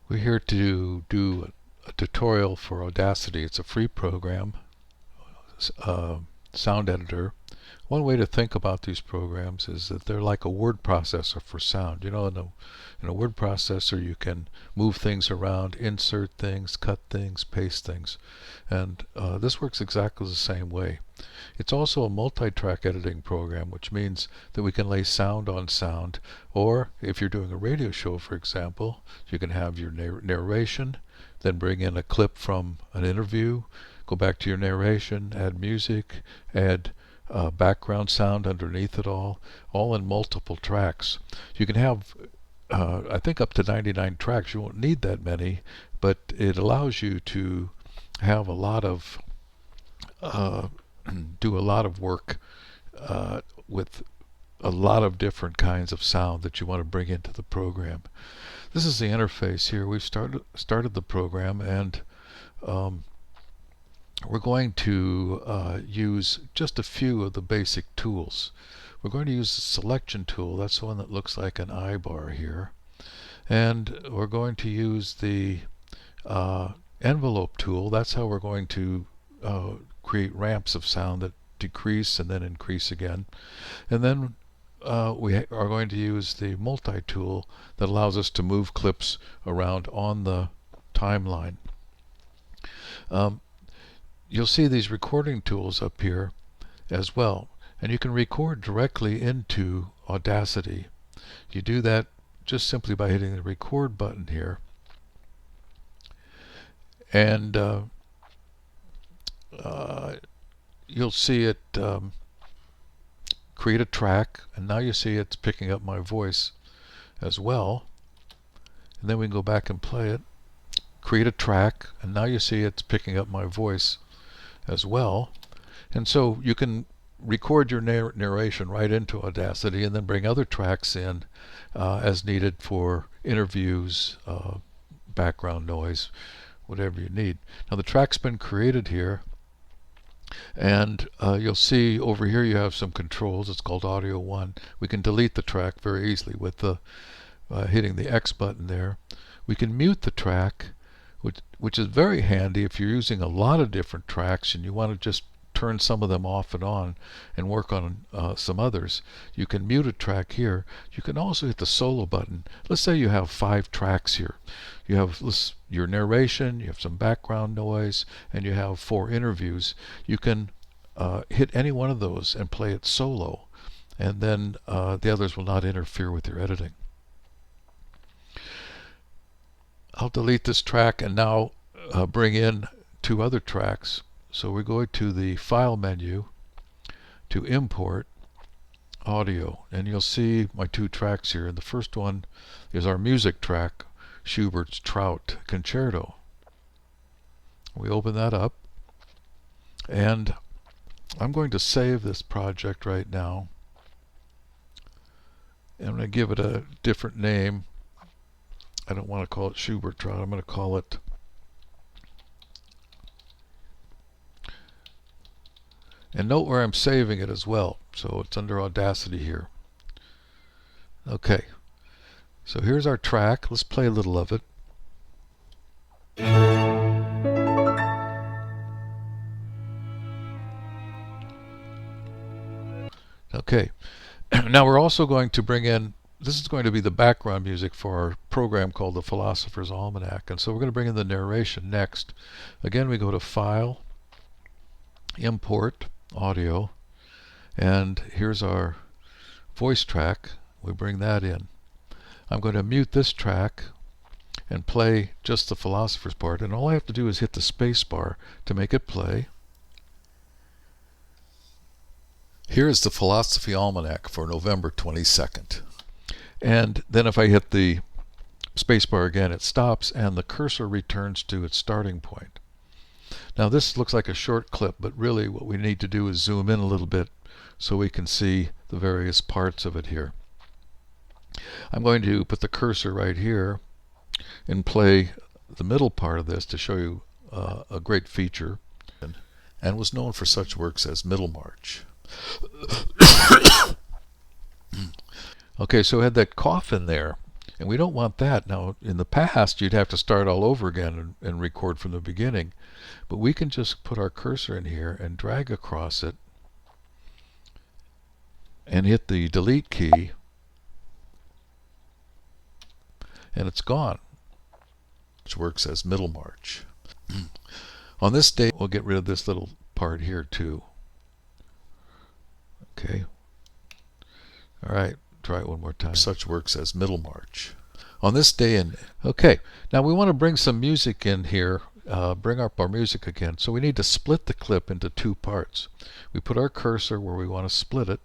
We're here to do a tutorial for Audacity. It's a free program, uh, sound editor. One way to think about these programs is that they're like a word processor for sound. You know, in a word processor you can move things around, insert things, cut things, paste things. And this works exactly the same way. It's also a multi-track editing program, which means that we can lay sound on sound, or if you're doing a radio show, for example, you can have your narration, then bring in a clip from an interview, go back to your narration, add music, add background sound underneath it all in multiple tracks. You can have I think up to 99 tracks. You won't need that many, but it allows you to have a lot of do a lot of work with a lot of different kinds of sound that you want to bring into the program. This is the interface here. We've started the program, and we're going to use just a few of the basic tools. We're going to use the selection tool. That's the one that looks like an I bar here. And we're going to use the envelope tool. That's how we're going to create ramps of sound that decrease and then increase again. And then we are going to use the multi-tool that allows us to move clips around on the timeline. You'll see these recording tools up here as well, and you can record directly into Audacity. You do that just simply by hitting the record button here, and you'll see it create a track, and now you see it's picking up my voice as well. And then we can go back and play it, create a track, and now you see it's picking up my voice as well. And so you can record your narration right into Audacity and then bring other tracks in as needed for interviews, background noise, whatever you need. Now the track's been created here, and you'll see over here you have some controls. It's called Audio 1. We can delete the track very easily with the hitting the X button there. We can mute the track, which is very handy if you're using a lot of different tracks and you want to just turn some of them off and on and work on some others. You can mute a track here. You can also hit the solo button. Let's say you have 5 tracks here. You have your narration, you have some background noise, and you have 4 interviews. You can hit any one of those and play it solo, and then the others will not interfere with your editing. I'll delete this track and now bring in 2 other tracks. So we're going to the File menu to import audio, and you'll see my 2 tracks here. And the first one is our music track, Schubert's Trout Concerto. We open that up, and I'm going to save this project right now. I'm going to give it a different name. I don't want to call it Schubert Trout. I'm going to call it and note where I'm saving it as well. So it's under Audacity here. Okay, so here's our track. Let's play a little of it. Okay, now we're also going to bring in, this is going to be the background music for our program called the Philosopher's Almanac. And so we're going to bring in the narration next. Again, we go to File, Import Audio, and here's our voice track. We bring that in. I'm going to mute this track and play just the Philosopher's part, and all I have to do is hit the space bar to make it play. Here is the Philosophy Almanac for November 22nd. And then if I hit the spacebar again, it stops and the cursor returns to its starting point. Now this looks like a short clip, but really what we need to do is zoom in a little bit so we can see the various parts of it here. I'm going to put the cursor right here and play the middle part of this to show you a great feature, and was known for such works as Middlemarch. Okay, so I had that cough in there, And we don't want that. Now, in the past, you'd have to start all over again and record from the beginning. But we can just put our cursor in here and drag across it and hit the delete key, and it's gone. Which works as Middlemarch. On this day, we'll get rid of this little part here too. Okay. All right, try it one more time. Such works as Middlemarch. On this day in... Okay, now we want to bring some music in here, bring up our music again. So we need to split the clip into two parts. We put our cursor where we want to split it,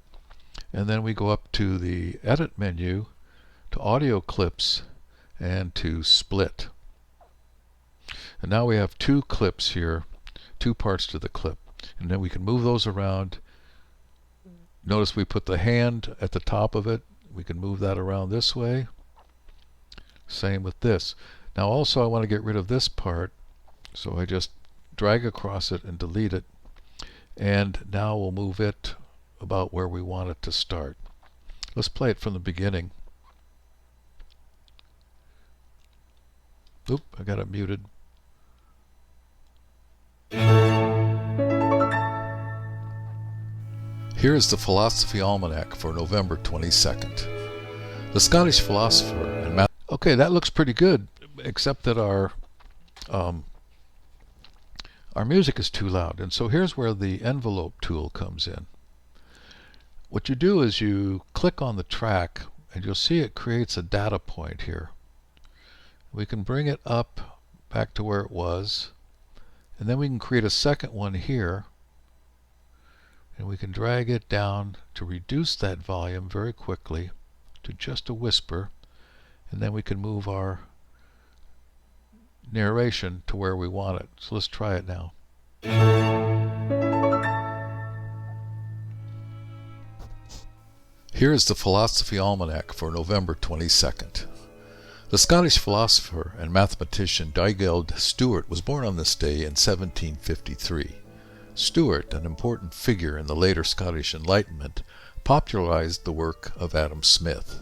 and then we go up to the Edit menu, to Audio Clips, and to Split. And now we have two clips here, two parts to the clip. And then we can move those around. Notice we put the hand at the top of it. We can move that around this way. Same with this. Now also I want to get rid of this part, so I just drag across it and delete it. And now we'll move it about where we want it to start. Let's play it from the beginning. Oop, I got it muted. Here is the Philosophy Almanac for November 22nd. The Scottish philosopher and math... Okay, that looks pretty good, except that our music is too loud. And so here's where the envelope tool comes in. What you do is you click on the track, and you'll see it creates a data point here. We can bring it up back to where it was, and then we can create a second one here, and we can drag it down to reduce that volume very quickly to just a whisper, and then we can move our narration to where we want it. So let's try it now. Here is the Philosophy Almanac for November 22nd. The Scottish philosopher and mathematician Dygeld Stewart was born on this day in 1753. Stewart, an important figure in the later Scottish Enlightenment, popularized the work of Adam Smith.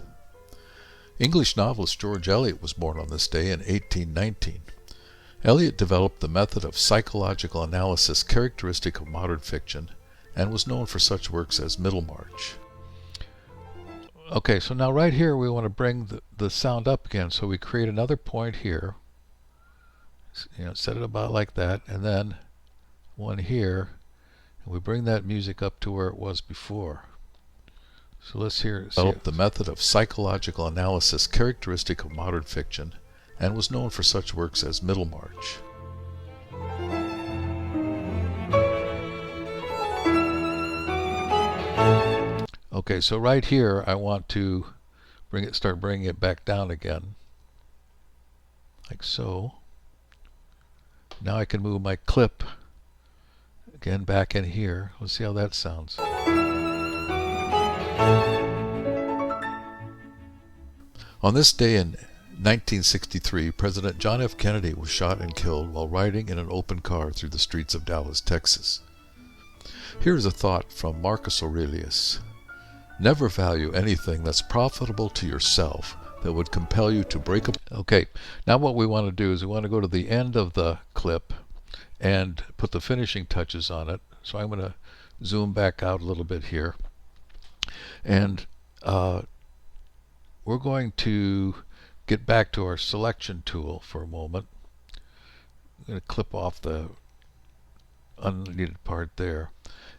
English novelist George Eliot was born on this day in 1819. Eliot developed the method of psychological analysis characteristic of modern fiction and was known for such works as Middlemarch. Okay, so now right here we want to bring the sound up again, so we create another point here, set it about like that, and then one here, and we bring that music up to where it was before. So let's hear it. Developed the method of psychological analysis characteristic of modern fiction and was known for such works as Middlemarch. Okay, so right here I want to start bringing it back down again, like so. Now I can move my clip again back in here. Let's see how that sounds. On this day in 1963, President John F. Kennedy was shot and killed while riding in an open car through the streets of Dallas, Texas. Here is a thought from Marcus Aurelius. Never value anything that's profitable to yourself that would compel you to break up. Okay, now what we want to do is we want to go to the end of the clip and put the finishing touches on it. So I'm going to zoom back out a little bit here. And we're going to get back to our selection tool for a moment. I'm going to clip off the unneeded part there.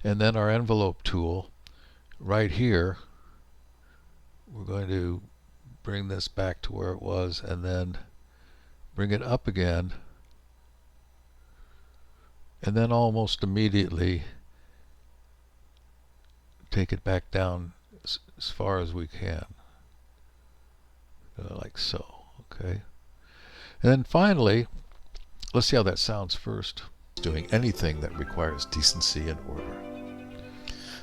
And then our envelope tool right here, we're going to bring this back to where it was and then bring it up again, and then almost immediately take it back down as far as we can, like so. Okay, and then finally, let's see how that sounds first. Doing anything that requires decency and order.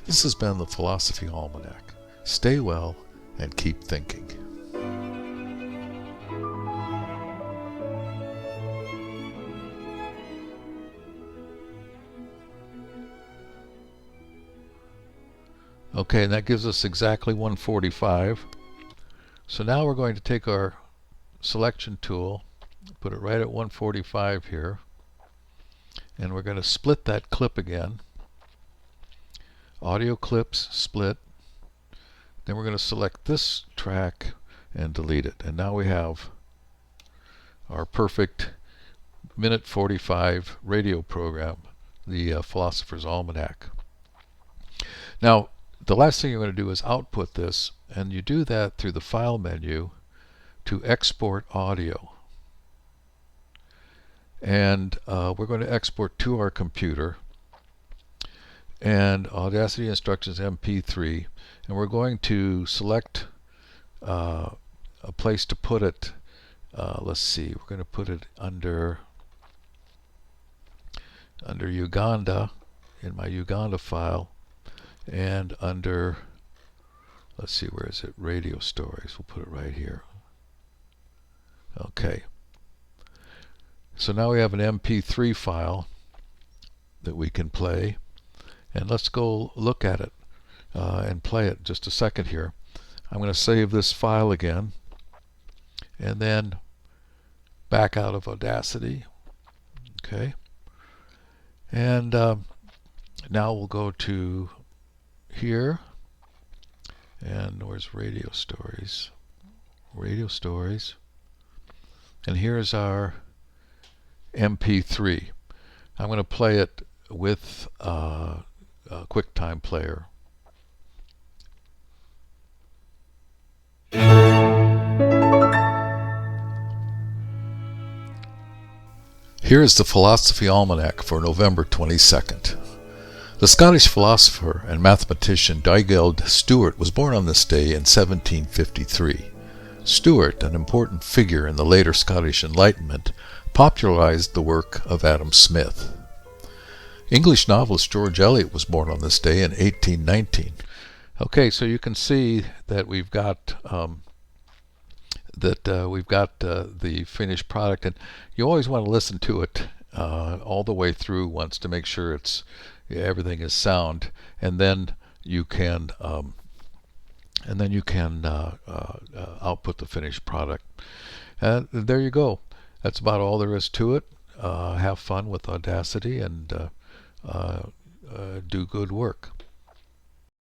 This has been the Philosophy Almanac. Stay well and keep thinking. Okay, and that gives us exactly 145. So now we're going to take our selection tool, put it right at 145 here, and we're going to split that clip again. Audio clips, split. Then we're going to select this track and delete it. And now we have our perfect minute 45 radio program, the Philosopher's Almanac. Now, the last thing you're going to do is output this, and you do that through the File menu to export audio. And we're going to export to our computer, and Audacity instructions MP3, and we're going to select a place to put it. Let's see, we're going to put it under Uganda, in my Uganda file, and under, let's see, where is it? Radio Stories. We'll put it right here. Okay. So now we have an MP3 file that we can play, and let's go look at it and play it just a second here. I'm going to save this file again, and then back out of Audacity. Okay. And now we'll go to here, and where's Radio Stories? Radio Stories. And here's our MP3. I'm going to play it with a QuickTime player. Here is the Philosophy Almanac for November 22nd. The Scottish philosopher and mathematician Dygeld Stewart was born on this day in 1753. Stewart, an important figure in the later Scottish Enlightenment, popularized the work of Adam Smith. English novelist George Eliot was born on this day in 1819. Okay, so you can see that we've got the finished product, and you always want to listen to it all the way through once to make sure everything is sound, and then you can output the finished product. And there you go. That's about all there is to it. Have fun with Audacity and do good work.